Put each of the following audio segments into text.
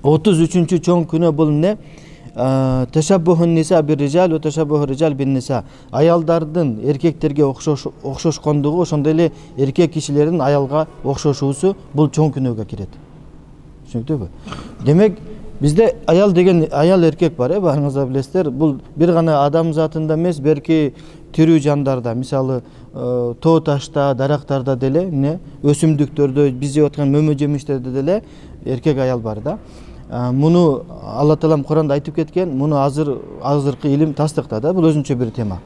33-чү чоң күнөө бул эмне? Ташаббухун ниса бир рижал ва ташаббуху рижал бин ниса. Аялдардын эркектерге окшошкондугу, ошондой эле эркек кишилердин аялга окшошуусу бул чоң күнөөгө кирет. Түшүнүктүбү? Демек, бизде аял деген аял эркек бар, барыңыздар билесиздер. Бул бир гана адам затында эмес, берки тирүү жандарда, мисалы тоо ташта, дарактарда деле, эмне, өсүмдүктөрдө, биз жеп аткан мөмө жемиштерде деле эркек аял бар да. Муну Алла Таалам Куранда айтып кеткен, муну азыркы илим тастыктады, бул өзүнчө бир тема.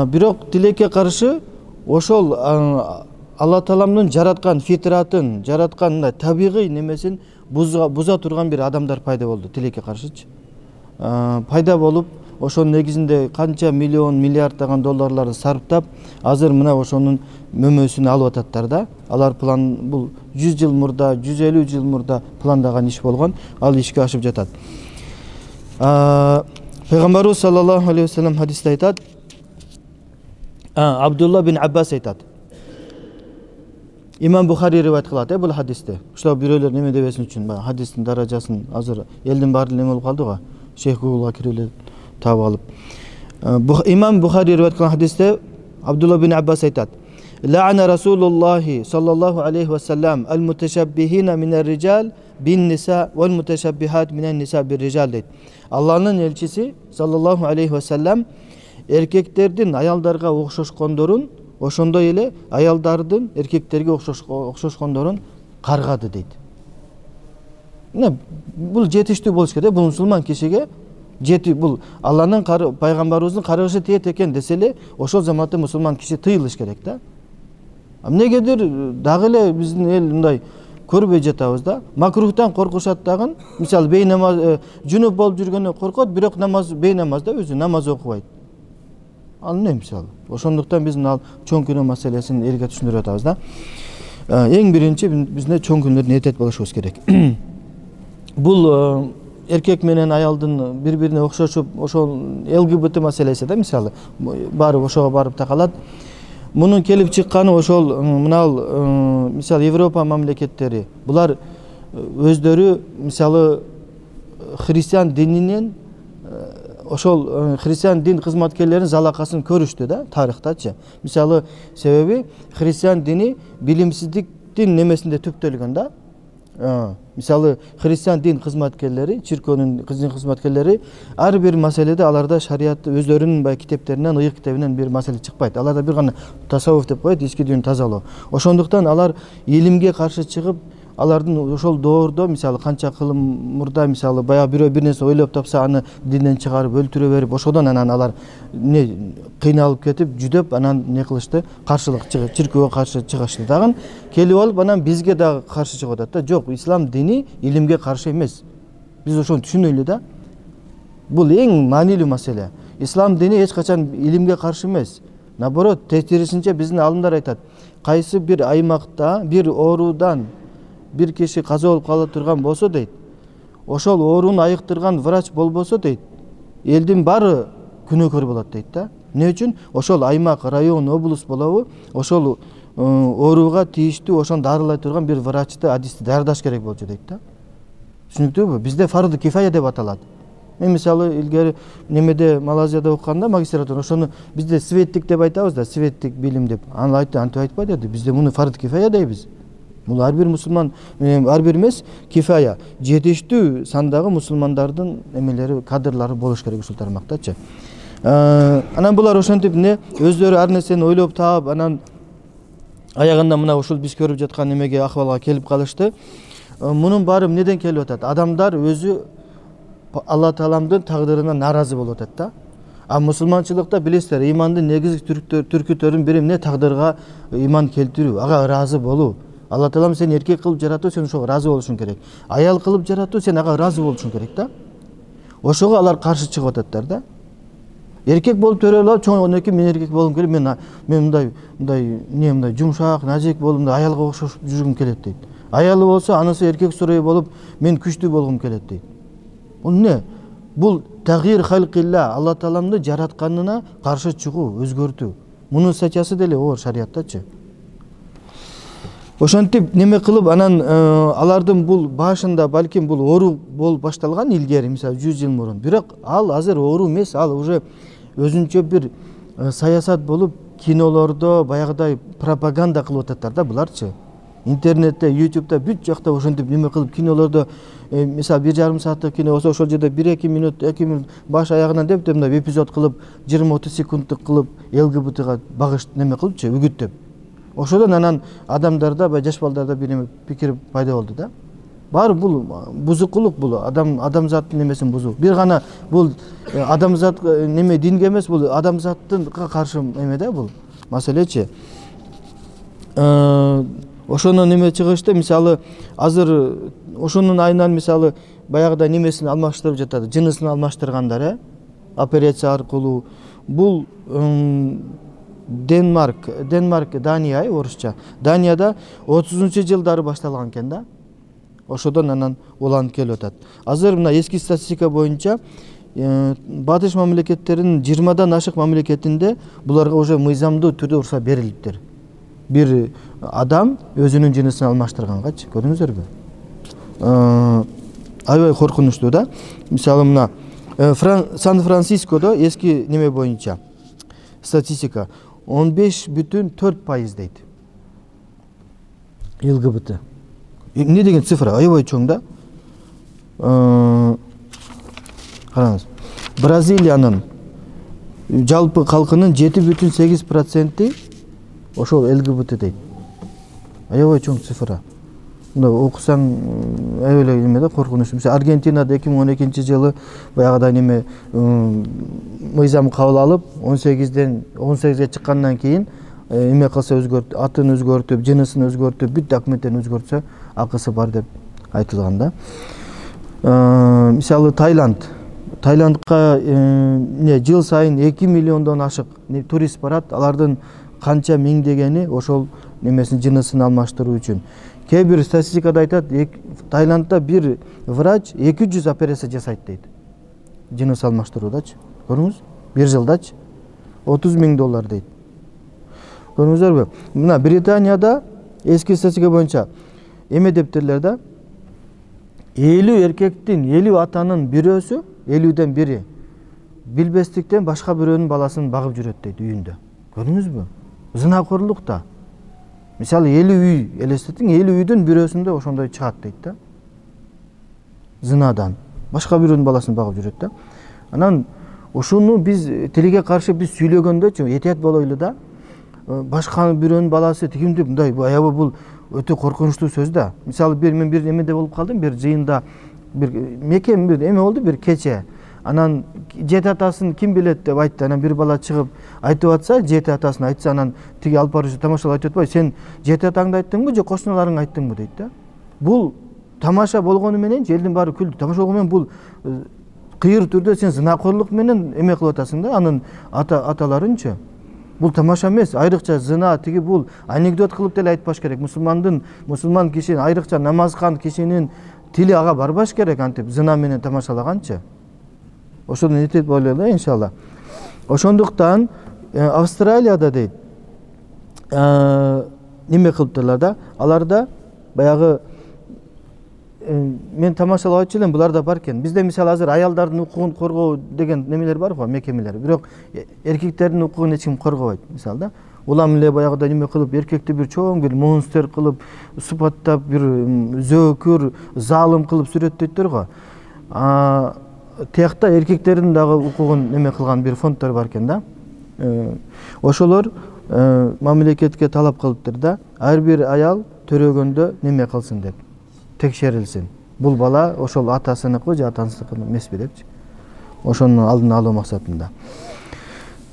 Бирок тилекке каршы ошол Алла Тааламдын жараткан фитратын, жараткан табигый немесин буза турган бир адамдар пайда болду, тилекке каршычы. Пайда болуп, ошонун негизинде канча миллион, миллиарддаган долларларды сарптап, азыр мына ошонун мөмөсүн алып ататтар да. Алар план бул 100 жыл мурда, 150 жыл мурда пландаган иш болгон, ал ишке ашып жатат. Пайгамбарыбыз саллаллаху алейхи ва саллям хадисте айтат. Абдулла бин Аббас айтат. Имам Бухари риваят кылат, бул хадисте. Ошо бирөөлөр неме дебесин үчүн, хадистин даражасын азыр элдин баары неме болуп калды го. Шейх Гуглга кирип эле таап алып. Имам Бухари риваят кылган хадисте Абдулла бин Аббас айтат. Ла'ана Расулуллахи саллаллаху алейхи ва саллям ал-муташаббихина минар rijal bin nisa wal mutashabbihat minan nisa bir rijal дейт. Алланын элчиси саллаллаху алейхи ва саллям эркектердин аялдарга окшошкондорун, ошондой эле аялдардын эркектерге окшошкондорун каргады дейт. Бул жетиштүү болуш керек, бул мусулман кишиге жети, бул Алланын пайгамбарыбыздын каргышы тиет экен десе эле, ошол заматта мусулман киши тыйылыш керек да. Эмнегедир дагы эле биздин эл мындай көрбөй жатабыз да. Макрухтан коркушат дагы, мисалы бейнамаз жунуп болуп жүргөнү коркот, бирок бейнамазда өзү намаз окубайт. Ал эмне мисалы? Ошондуктан биз ал чоң күнөө маселесин элге түшүндүрүп атабыз да. Эң биринчи бизде чоң күнөрдүн этет болушубуз керек. Бул эркек менен аялдын бири-бирине окшошуп, ошол ЛГБТ маселеси да, мисалы, баары ошого барып такалат. Мунун келип чыкканы ошол мынал, мисалы, Европа мамлекеттери. Булар өздөрү, мисалы, христиан дининен, ошол христиан дин кызматкерлеринин залакасын көрүштү да, тарыхтачы. Мисалы, себеби христиан дини билимсиздиктин немесинде түптөлгөн да. Мисалы, христиан дин кызматкерлери, чиркөөнүн дин кызматкерлери ар бир маселеде аларда шариат өздөрүнүн китептеринен, ыйык китебинен бир маселе чыкпайт. Аларда бир гана тасаввуф деп коет, ички дүйнү тазалоо. Ошондуктан алар илимге каршы чыгып, алардын ошол доордо, мисалы, канча кылым мурда, мисалы, баягы бирөө бир нерсе ойлоп тапса, аны динден чыгарып, өлтүрө берип, ошодон анан алар кыйналып кетип, жүдөп, анан не кылышты, каршылык чыгып, чиркөөгө каршы чыгышты. Дагы келип алып, анан бизге дагы каршы чыгып атат да. Жок, ислам дини илимге каршы эмес. Биз ошону түшүнөйлү да. Бул эң маанилүү маселе. Ислам дини эч качан илимге каршы эмес. Наоборот, тескерисинче биздин алымдар айтат. Кайсы бир аймакта бир оорудан бир киши каза болуп кала турган болсо дейт, ошол ооруну айыктырган врач болбосо дейт, элдин баары күнөөкөр болот дейт да. Эмне үчүн? Ошол аймак, район, облус болобу, ошол ооруга тийиштүү ошону дарылай турган бир врачты, адисти даярдаш керек болчу дейт да. Түшүнүктүүбү? Бизде фарды кифая деп аталат. Мен мисалы илгери немеде Малайзияда окуганда магистратура, ошону бизде светтик деп айтабыз да, светтик билим деп. Аны антип айтпайт эди. Бизде муну фарды кифая дейбиз. Бул ар бир мусулман, ар бир эмес, кифая, жетиштүү сандагы мусулмандардын эмелери, кадрлары болуш керек ушул тармактачы. Анан булар ошентип өздөрү ар нерсени ойлоп таап, анан аягында мына ушул биз көрүп жаткан немеге, акыбалга келип калышты. Мунун баары эмнеден келип атат? Адамдар өзү Алла Тааламдын тагдырына наразы болуп атат да. А мусулманчылыкта билесиздер, имандын негизги түркүтөрүнүн бири эмне? Тагдырга иман келтирүү, ага ыраазы болуу. Алла Таалам сени эркек кылып жаратуу, сен ошого ыраазы болушуң керек. Аял кылып жаратуу, сен ага ыраазы болушуң керек да. Ошого алар каршы чыгып ататтар да. Эркек болуп төрөлүп, чоң эки мен эркек болгум келет, мен мындай жумшак, нажик болуп, аялга окшош жүргүм келет дейт. Аялы болсо, анысы эркек сурой болуп, мен күчтүү болгум келет дейт. Бул эмне? Бул тагир халкилла, Алла Тааламды жаратканына каршы чыгуу, өзгөртүү. Мунун статьясы деле оор шариаттачы. Ошентип неме кылып анан алардын бул башында балким бул оору болуп башталган илгери, мисалы 100 жыл мурун. Бирок ал азыр оору эмес, ал уже өзүнчө бир саясат болуп кинолордо баягыдай пропаганда кылып ататтар да буларчы. Интернетте, YouTube'да бүт жакта ошентип неме кылып кинолордо мисалы 1,5 сааттык кино болсо ошол жерде 1-2 минут баш аягынан деп мындай эпизод кылып 20-30 секундтук кылып ЛГБТга багыш неме кылыпчы, үгүттөп. Ошодон анан адамдарда, жаш балдарда бир неме пикир пайда болду да. Баары бул бузукулук, бул адамзаттын немесин бузуу. Бир гана бул адамзат неме динге эмес, бул адамзаттын каршы эме да бул маселечи. Ошону неме чыгышты, мисалы азыр ошонун айынан мисалы баягыда немесин алмаштырып жатат, жынысын алмаштыргандар, операция аркылуу. Бул Денмарк, Дания, орусча. Данияда 30-жылдары башталган экен да. Ошодон анан уланып келип атат. Азыр мына эски статистика боюнча батыш мамлекеттеринин 20дан ашык мамлекетинде буларга уже мыйзамдуу түрдө уруксат берилиптир. Бир адам өзүнүн жынысын алмаштыргангачы, көрдүңүздөр аябай коркунучтуу да. Мисалы мына Сан-Францискодо эски неме боюнча статистика 15,4% дейт. ЛГБТ. Эмне деген цифра? Аябай чоң да. Караңыз. Бразилиянын жалпы калкынын 7,8% ошол ЛГБТ дейт. Аябай чоң цифра. Мында окусаң аябай неме да, коркунучтуу. Мисалы Аргентинада 2012-жылы баягыда неме мыйзам кабыл алып 18-ге чыккандан кийин эме кылса өзгөртүп, атын өзгөртүп, жынысын өзгөртүп, бүт документтерин өзгөртсө акысы бар деп айтылган да. Мисалы Таиландка жыл сайын 2 миллиондон ашык турист барат. Алардын канча миңдегени ошол немесин жынысын алмаштыруу үчүн. Кээ бир статистикада айтат, Таиландда бир врач 200 операция жасайт дейт. Жыныс алмаштыруудачы. Көрүңүз? Бир жылдачы $30,000 дейт. Көрүңүздөрбү? Мына Британияда эски статистика боюнча эме дептирлер да, 50 эркектин 50 атанын бирөөсү, 50ден бири билбестиктен башка бирөөнүн баласын багып жүрөт дейт үйүндө. Көрдүңүзбү? Зынакорлук да. Мисалы 50 үй элестетиң, 50 үйдүн бирөөсүндө ошондой чыгат дейт да. Зынадан башка бирөөнүн баласын багып жүрөт да. Анан ошону биз тилге каршы биз сүйлөгөндөчү этият болойлу да. Башка бирөөнүн баласы тигимди мындай аябай бул өтө коркунучтуу сөз да. Мисалы мен бир эмеде болуп калдым, бир жыйында бир мекен бир эме болду, бир кече. Анан жети атасын ким билет деп айтты. Анан бир бала чыгып айтып атса, жети атасын айтса, анан тиги алып баруучу тамашалап айтып атпайбы, сен жети атаңды айттыңбы же кошуналарыңа айттыңбы дейт да. Бул тамаша болгону менен элдин баары күлдү. Тамаша болгону менен бул кыйыр түрдө сен зынакорлук менен эме кылып атасың да, анын аталарынчы. Бул тамаша эмес, айрыкча зына, тиги бул анекдот кылып деле айтпаш керек. Мусулман киши, айрыкча намазкан кишинин тили ага барбаш керек, антип зына менен тамашалаганчы. Ошондон этият бололу да, иншалла. Ошондуктан Австралияда дейт неме кылыптырлар да, аларда баягы мен тамашалап элем, буларда бар экен. Бизде мисалы азыр аялдардын укугун коргоо деген немелер бар го, мекемелер. Бирок эркектердин укугун эч ким коргобойт, мисалы да. Улам эле баягыда неме кылып, эркекти бир чоң бир монстр кылып, супаттап, бир зөөкүр, залым кылып сүрөттөйттөр го. Тиякта эркектердин дагы укугун неме кылган бир фонддор бар экен да. Ошолор мамлекетке талап кылыптыр да, ар бир аял төрөгөндө неме кылсын деп, текшерилсин. Бул бала ошол атасыныкы же атасыныкы эмеспи депчи. Ошонун алдын алуу максатында.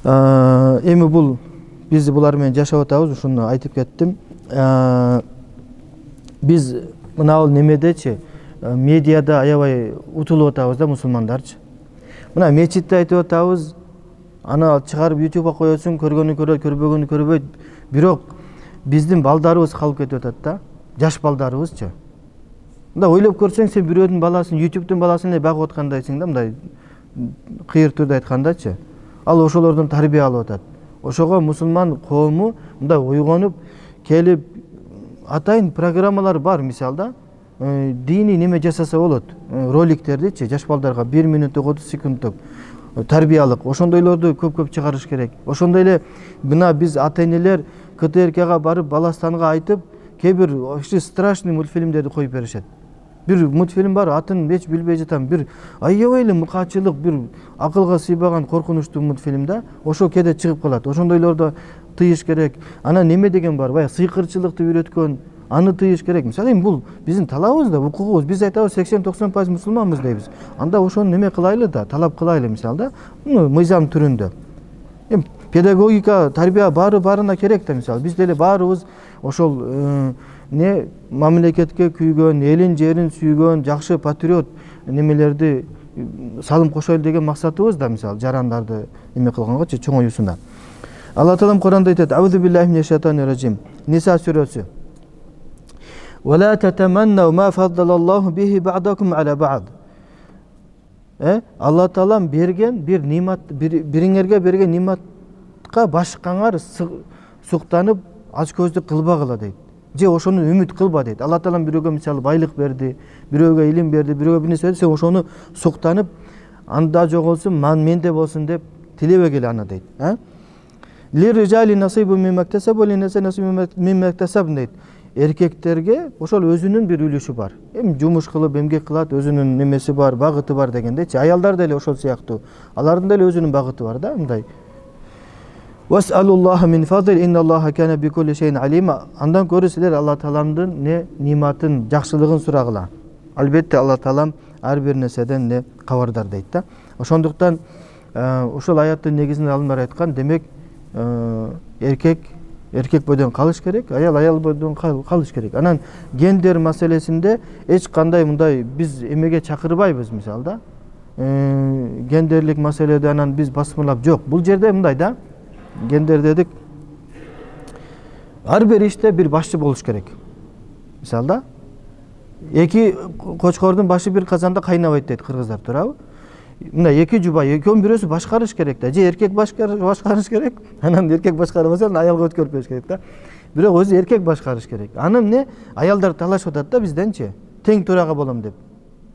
Эми бул биз булар менен жашап атабыз, ушуну айтып кеттим. Биз мына немедечи медиада аябай утулуп атабыз да, мусулмандарчы. Мына мечитте айтып атабыз, аны чыгарып YouTubeга коесуң, көргөнү көрөт, көрбөгөнү көрбөйт. Бирок биздин балдарыбыз калып кетип атат да, жаш балдарыбызчы. Мында ойлоп көрсөң, сен бирөөнүн баласын, YouTube'дун баласын эле багып аткандайсың да, мындай кыйыр түрдө айткандачы. Ал ошолордон тарбия алып атат. Ошого мусулман коому мындай ойгонуп келип атайын программалар бар мисалда. Dini neme жасаса болот. Роликтерди жаш балдарга 1 минуттук 30 секундтук тарбиялык ошондойлорду көп чыгарыш керек. Ошондой эле мына биз ата-энелер КТРКга барып Баластанга айтып, кээ бир страшный мультфильмдерди коюп беришет. Бир мультфильм бар, атын эч билбей жатам. Бир аябай эле мыкаачылык, бир акылга сыйбаган коркунучтуу мультфильм да. Ошо кээде чыгып калат. Ошондойлорду тыйыш керек. Анан неме деген бар, баягы сыйкырчылыкты үйрөткөн, аны тыйыш керек. Мисалы бул биздин талабыбыз да, укугубуз. Биз айтабыз 80-90% мусулманбыз дейбиз. Анда ошону неме кылайлы да, талап кылайлы мисалда. Мыйзам түрүндө. Педагогика, тарбия баарына керек да мисалы. Биз деле баарыбыз ошол не мамлекетке күйгөн, элин жерин сүйгөн, жакшы патриот немелерди салым кошойлу деген максатыбыз да мисалы жарандарды неме кылганга чоң оюсунда. Алла Таалам Куранда айтат: "Аузу биллахи минеш шайтанир ражим." Ниса сүрөсү. "Ва ла татаманну ма фаддалаллаху бихи бa'dakum ala ba'd." Алла Таалам берген бир нимат, бириңерге берген ниматка башкаңар суктанып ач көздүк кылбагыла дейт. Же ошону үмүт кылба дейт. Алла Таалам бирөөгө мисалы байлык берди, бирөөгө илим берди, бирөөгө бир нерсе берди, сен ошону суктанып, анда жоголсун, менде болсун деп тилебегиле аны дейт. Лирrijali насибу мимма иктасабу линниса насибу мимма иктасаб дейт. Эркектерге ошол өзүнүн бир үлүшү бар. Жумуш кылып, эмгек кылат, өзүнүн немеси бар, багыты бар дегендечи. Аялдар деле ошол сыяктуу. Алардын деле өзүнүн багыты бар да, мындай. Вас'алуллаха мин фадл инналлаха кана бикулли шейин алима. Андан көрө силер Алла Тааламдын ниматын, жакшылыгын сурагыла. Албетте Алла Таалам ар бир нерседен кабардар дейт да. Ошондуктан ошол аяттын негизинде алымдар айткан, демек эркек бойдон калыш керек, аял бойдон калыш керек. Анан гендер маселесинде эч кандай мындай биз эмеге чакырбайбыз мисалда. Гендерлик маселеде анан биз басмалап жок. Бул жерде мындай да. Гендер дедик. Ар бир иште бир башчы болуш керек. Мисалда, эки кочкордун башы бир казанда кайнабайт дейт кыргыздар, туурабы? Мына эки жубай, экөөнүн бирөөсү башкарыш керек да. Же эркек башкарыш керек, анан эркек башкарбаса аялга өткөрүп бериш керек да. Бирок өзү эркек башкарыш керек. Анан аялдар талашып атат да бизденчи, тең төрага болом деп.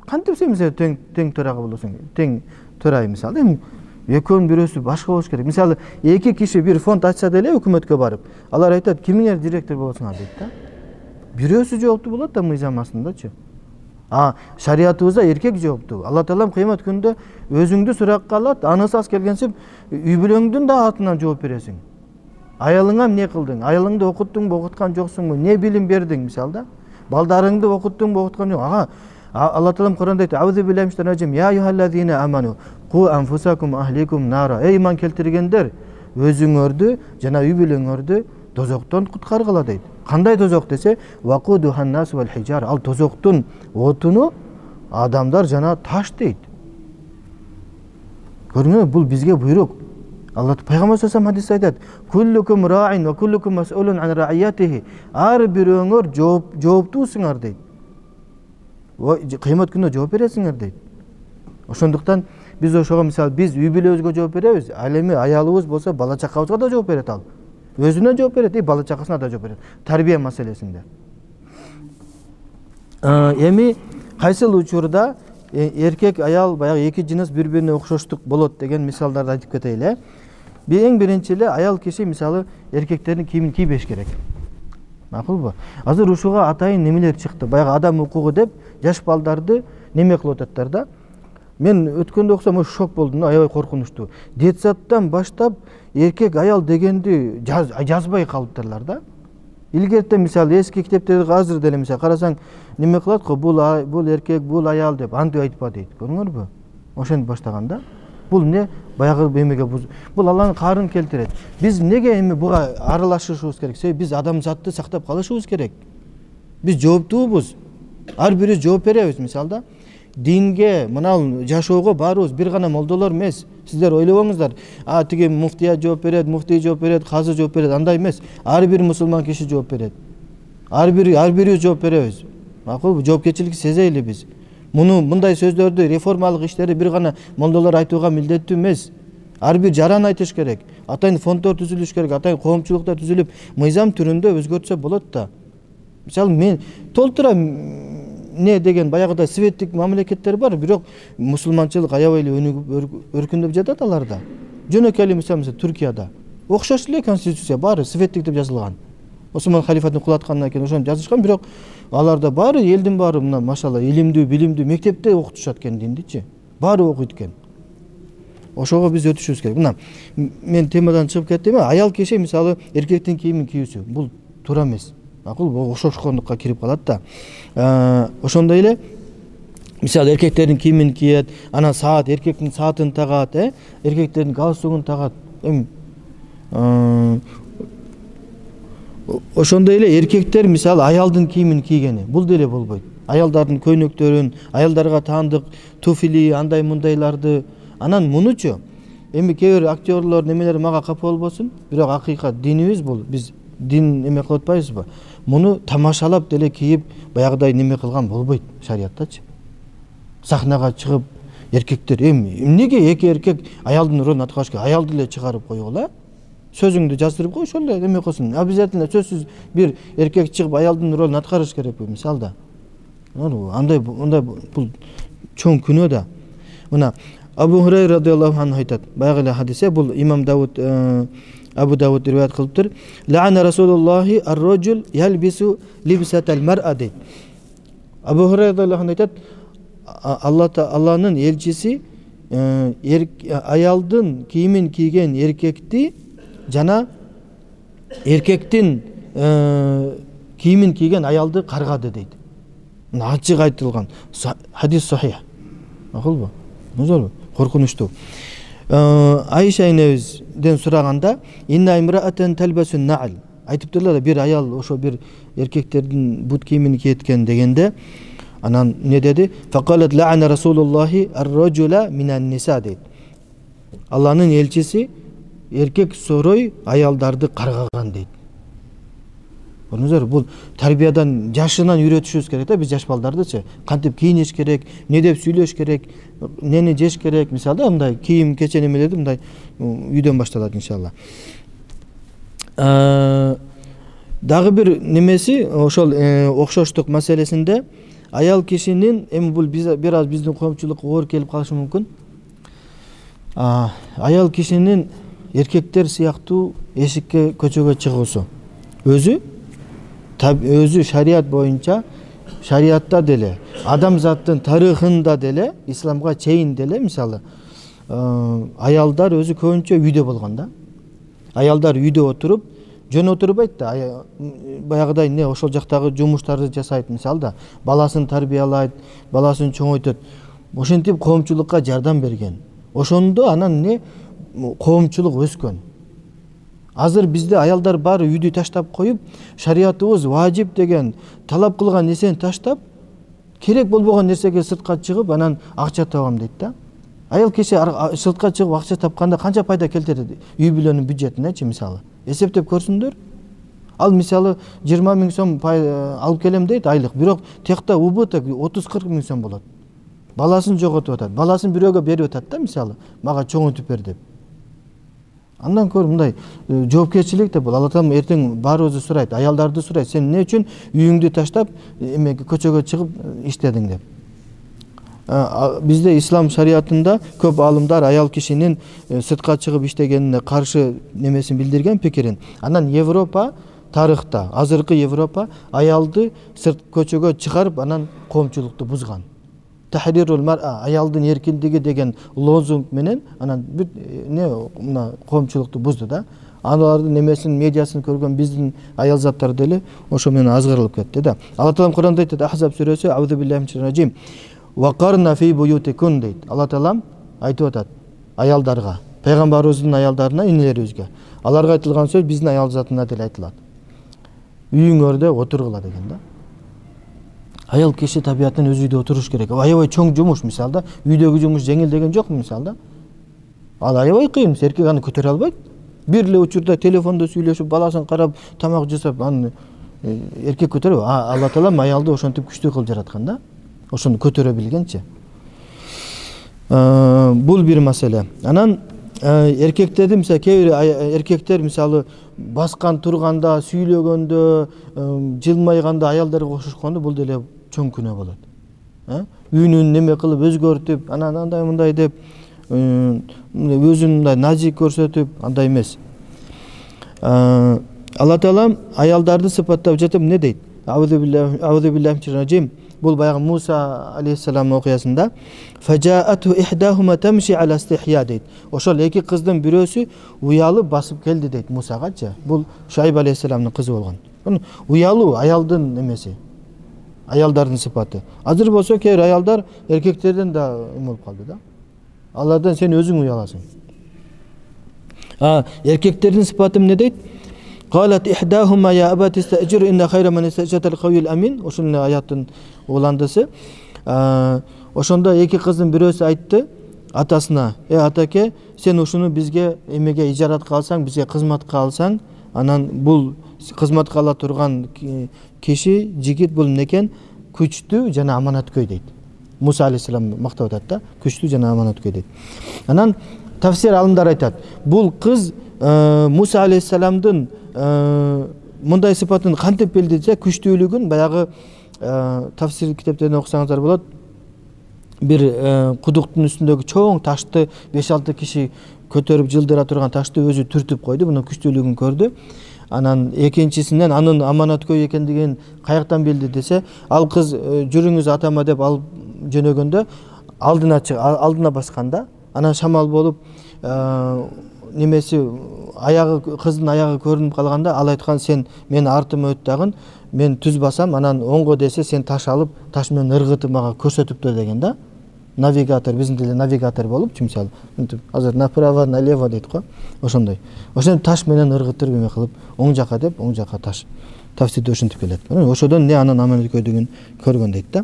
Кантип сен тең төрага болосуң? Тең төрай мисалы, экөөнүн бирөөсү башка болуш керек. Мисалы, эки киши бир фонд ачса деле өкмөткө барып, алар айтат, кимиңер директор болосуңар дейт да. Бирөөсү жооптуу болот да мыйзам астындачы. Шариятыбызда эркек жооптуу. Алла Таалам кыямат күндө өзүңдү суракка алат, анысыз келгенсип, үй бүлөңдүн да атынан жооп бересиң. Аялыңа эмне кылдың? Аялыңды окуттуңбу, окуткан жоксуңбу? Не билим бердиң мисалда? Балдарыңды окуттуңбу, окуткан жок? Алла Таалам Куранда айтат: "Аузу биллахи минеш ражим. Я айюхаллазина аману қу анфусакум ахликум нара." Эй иман келтиргендер, өзүңөрдү жана үй бүлөңөрдү тозоктон куткаргыла дейт. Кандай тозок десе, вакудухан нас вал хижар. Ал тозоктун отуну адамдар жана таш дейт. Көрүңөр, бул бизге буйрук. Алла пайгамбар саллаллаху алейхи ва саллям айтат: "Куллукум раин ва куллукум мас'улун ан раиятихи." Ар бирөөңөр жооптуусуңар дейт. Кыямат күнү жооп бересиңер дейт. Ошондуктан биз ошого мисалы биз үй бүлөбүзгө жооп беребиз. Ал эми аялыбыз болсо бала чакабызга да жооп берет ал. Өзүнө жооп берет, бала чакасына да жооп берет. Тарбия маселесинде. Эми кайсыл учурда эркек аял баягы эки жыныс бири-бирине окшоштук болот деген мисалдарды айтып кетейли. Эң биринчи эле аял киши мисалы эркектердин кийимин кийбеш керек. Макулбу? Азыр ушуга атайын немелер чыкты. Баягы адам укугу деп жаш балдарды неме кылып ататтар да. Мен өткөндө окусам шок болдум, аябай коркунучтуу. Детсадтан баштап эркек аял дегенди жазбай калыптырлар да. Илгертен мисалы эски китептерди азыр деле мисалы карасаң неме кылат го, бул эркек, бул аял деп антип айтпа дейт. Көрүңөрбү? Ошентип баштаган да. Бул баягы эмеге бул Алланын каарын келтирет. Биз эмнеге эми буга аралашышыбыз керек? Себеби биз адамзатты сактап калышыбыз керек. Биз жооптуубуз. Ар бирибиз жооп беребиз мисалда. Динге, мына жашоого баарыбыз бир гана молдолор эмес. Сиздер ойлобоңуздар, тиги муфтия жооп берет, муфтий жооп берет, казы жооп берет, андай эмес. Ар бир мусулман киши жооп берет. Ар бирибиз жооп беребиз. Макулбу? Жоопкерчиликти сезейли биз. Мындай сөздөрдү, реформалык иштерди бир гана молдолор айтууга милдеттүү эмес. Ар бир жаран айтыш керек. Атайын фонддор түзүлүш керек, атайын коомчулуктар түзүлүп, мыйзам түрүндө өзгөртсө болот да. Мисалы мен толтура не деген баягыдай светтик мамлекеттер бар, бирок мусулманчылык аябай эле өнүгүп өркүндөп жатат аларда. Жөнөкөй эле мисалы Түркияда окшош эле конституция баары светтик деп жазылган. Осман халифатын кулаткандан кийин ошону жазышкан, бирок аларда баары элдин баары мына машалла илимдүү, билимдүү, мектепте окутушат экен диндичи. Баары окуйт экен. Ошого биз өтүшүбүз керек. Мына мен темадан чыгып кеттим. Аял киши мисалы эркектин кийимин кийүүсү бул туура эмес. Макул, бул окшошкондукка кирип калат да. Ошондой эле мисалы эркектердин кийимин кийет, анан саат эркектин саатын тагат, эркектердин галстугун тагат. Ошондой эле эркектер мисалы аялдын кийимин кийгени бул деле болбойт. Аялдардын көйнөктөрүн, аялдарга таандык туфли, андай мындайларды, анан мунучу эми кээ бир актерлор немелер мага капа болбосун, бирок акыйкат динибиз бул, биз дин эме кылып атпайбызбы? Муну тамашалап деле кийип баягыдай неме кылган болбойт шарияттачы. Сахнага чыгып эркектер эмнеге эки эркек аялдын ролун аткарыш керек? Аялды эле чыгарып койгула. Сөзүңдү жаздырып кой, ошол эле эме кылсын. Обязательно сөзсүз бир эркек чыгып аялдын ролун аткарыш керек мисалда. Андай бул чоң күнөө да. Мына Абу Хурайра радиаллаху анху айтат. Баягы эле хадисе бул имам Дауд Абу Дауд риваят кылыптыр. Ла'ана Расулуллахи ар-раджул ялбису либсатал мар'a дейт. Абу Хурайра радиаллаху анху айтат, Алланын элчиси аялдын кийимин кийген эркекти жана эркектин кийимин кийген аялды каргады дейт. Ачык айтылган хадис сахих. Макулбу? Музор коркунучтуу. Айша энебизден сураганда инна имраатан талбасун на'л. Айтыптырлар да бир аял ошо бир эркектердин бут кийимин кийеткен дегенде анан не деди? Факалат ла'ана Расулуллахи ар-раджула минан ниса дейт. Алланын элчиси эркек сорой аялдарды каргаган дейт. Көрдүңүздөр, бул тарбиядан жашынан үйрөтүшүбүз керек да, биз жаш балдардычы. Кантип кийиниш керек, не деп сүйлөш керек, нени жеш керек, мисалы мындай кийим кече немелерди мындай үйдөн башталат иншалла. Дагы бир немеси ошол окшоштук маселесинде аял кишинин эми бул бир аз биздин коомчулукка оор келип калышы мүмкүн. Аял кишинин эркектер сыяктуу эшикке көчөгө чыгуусу өзү шарият боюнча, шариятта деле, адамзаттын тарыхында деле, исламга чейин деле мисалы аялдар өзү көбүнчө үйдө болгон да. Аялдар үйдө отуруп, жөн отурбайт да, баягыдай не ошол жактагы жумуштарды жасайт мисалы да, баласын тарбиялайт, баласын чоңойтот. Ошентип коомчулукка жардам берген. Ошондо анан не коомчулук өскөн. Азыр бизде аялдар баары үйдү таштап коюп, шариятыбыз важип деген талап кылган нерсени таштап, керек болбогон нерсеге сыртка чыгып, анан акча табам дейт да. Аял киши сыртка чыгып акча тапканда канча пайда келтирет үй бүлөнүн бюджетинечи мисалы. Эсептеп көрсүңдөр. Ал мисалы 20 000 сом алып келем дейт айлык, бирок текта убыт 30-40 000 сом болот. Баласын жоготуп атат, баласын бирөөгө берип атат да мисалы, мага чоңойтуп бер деп. Андан көрүп мындай жоопкерчилик да бул. Алла таала эртең баарыбызды сурайт, аялдарды сурайт, сен эмне үчүн үйүңдү таштап, эмеге көчөгө чыгып иштедиң деп. Бизде ислам шариятында көп алымдар аял кишинин сыртка чыгып иштегенине каршы немесин билдирген пикирин. Анан Европа тарыхта, азыркы Европа аялды сырт көчөгө чыгарып, анан коомчулукту бузган. Тахрирул мар'a, аялдын эркиндиги деген лозунг менен анан мына коомчулукту бузду да. Алардын немесин, медиасын көргөн биздин аял заттар деле ошо менен азгырылып кетти да. Алла таала Кур'анда айтат, Ахзаб сүрөсү, Аузу биллахи минаш ражим. Вақарна фи буютикун дейт. Алла таалам айтып атат аялдарга, пайгамбарыбыздын аялдарына, инелерибизге. Аларга айтылган сөз биздин аял затына деле айтылат. Үйүңөрдө отургула деген да. Аял киши табиятынан өз үйдө отуруш керек. Аябай чоң жумуш мисалда, үйдөгү жумуш жеңил деген жок мисалда. Ал аябай кыйын, эркек аны көтөрө албайт. Бир эле учурда телефондо сүйлөшүп, баласын карап, тамак жасап, аны эркек көтөрөбү? Алла таала аялды ошентип күчтүү кылып жараткан да. Ошону көтөрө билгенчи. Бул бир маселе. Анан эркектерди мисалы кээ бир эркектер мисалы баскан турганда, сүйлөгөндө, жылмайганда аялдарга окшошкондо бул деле чоң күнөө болот. Үнүн неме кылып өзгөртүп, анан андай мындай деп өзүн мындай назик көрсөтүп, андай эмес. Алла Таала аялдарды сыпаттап жатып эмне дейт? Аузу биллахи минаш ражим. Бул баягы Муса алейхиссалам окуясында фажаату ихдахума тамши аля истихя дейт. Ошол эки кыздын бирөөсү уялып басып келди дейт Мусагачы. Бул Шайб алейхиссаламдын кызы болгон. Уялуу аялдын немеси. Аялдардын сыпаты. Азыр болсо кээ аялдар эркектерден да эме болуп калды да. Алардан сен өзүң уяласың. Эркектердин сыпаты эмне дейт? Qalat ihdahuma ya abati istajir inna khayra man istajata al-qawiyul amin. Ошол аяттын уландысы. Ошондо эки кыздын бирөөсү айтты атасына: атаке, сен ушуну бизге эмеге ижаратка алсаң, бизге кызматка алсаң, анан бул кызматка ала турган киши, жигит бул эмне экен? Күчтүү жана аманаткөй дейт. Муса алейхиссалам мактап атат да, күчтүү жана аманаткөй дейт. Анан тафсир алымдар айтат. Бул кыз Муса алейхиссаламдын мындай сыпатын кантип билди десе, күчтүүлүгүн баягы тафсир китептеринен окусаңыздар болот. Бир кудуктун үстүндөгү чоң ташты 5-6 киши көтөрүп жылдыра турган ташты өзү түртүп койду. Мунун күчтүүлүгүн көрдү. Анан экинчисинен анын аманаткөй экендигин каяктан билди десе, ал кыз жүрүңүз атама деп алып жөнөгөндө алдына басканда, анан шамал болуп немеси аягы, кыздын аягы көрүнүп калганда, ал айткан: сен мени артыма өт дагын, мен түз басам, анан оңго десе сен таш алып, таш менен ыргытып мага көрсөтүп тур деген да. Навигатор, биздин тилде навигатор болупчу, мисалы. Азыр направо, налево дейт го. Ошондой. Ошону таш менен ыргытып эме кылып, оң жака деп, оң жака таш. Тафсирде ошентип келет. Ошодон эмне анын аманаткөйдүгүн көргөн дейт да.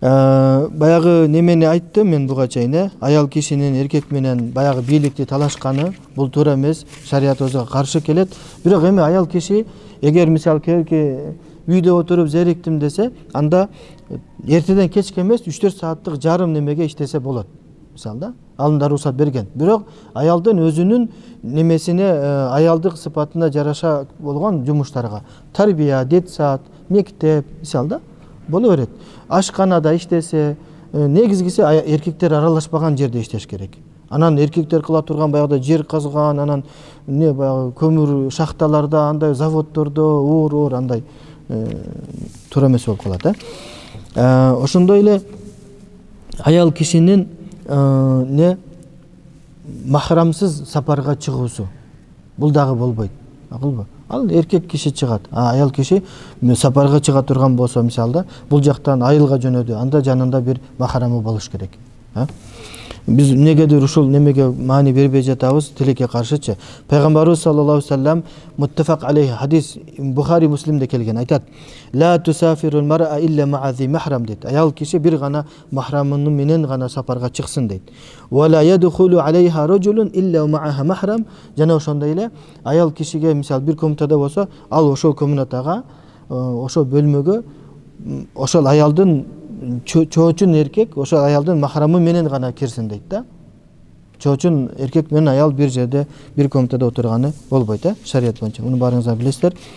Баягы немени айтты мен буга чейин, аял кишинин эркек менен баягы бийликти талашканы бул туура эмес, шариятыбызга каршы келет. Бирок эми аял киши эгер мисалы кээки үйдө отуруп зериктим десе, анда эртеден кечке эмес 3-4 сааттык жарым немеге иштесе болот. Мисалы да, алымдар уруксат берген. Бирок аялдын өзүнүн немесине, аялдык сыпатына жараша болгон жумуштарга, тарбия, детсад, мектеп, мисалы да боло берет. Ашканада иштесе, негизгиси эркектер аралашпаган жерде иштеш керек. Анан эркектер кыла турган баягыда жер казган, анан эмне баягы көмүр шахталарда, андай заводдордо оор андай туура эмес болуп калат. Ошондой эле аял кишинин махрамсыз сапарга чыгуусу бул дагы болбойт. Акылбы? Ал эркек киши чыгат. Аял киши сапарга чыга турган болсо, мисалда, бул жактан айылга жөнөдү, анда жанында бир махрамы болуш керек. Биз эмнегедир ушул немеге маани бербей жатабыз, тилекке каршычы. Пайгамбарыбыз саллаллаху алейхи вассалам муттафак алейхи хадис Бухари Муслимде келген, айтат: "Ла тусафирул мар'a илля ма'a зи махрам" дейт. Аял киши бир гана махрамы менен гана сапарга чыксын дейт. "Ва ла ядхулу алейха раджулун илля ма'аха махрам". Жана ошондой эле аял кишиге мисал бир комнатада болсо, ал ошол комнатага, ошол бөлмөгө ошол аялдын чоочун эркек ошол аялдын махрамы менен гана кирсин дейт да. Чоочун эркек менен аял бир жерде, бир комнатада отурганы болбойт, шарият боюнча. Муну баарыңыздар билесиздер.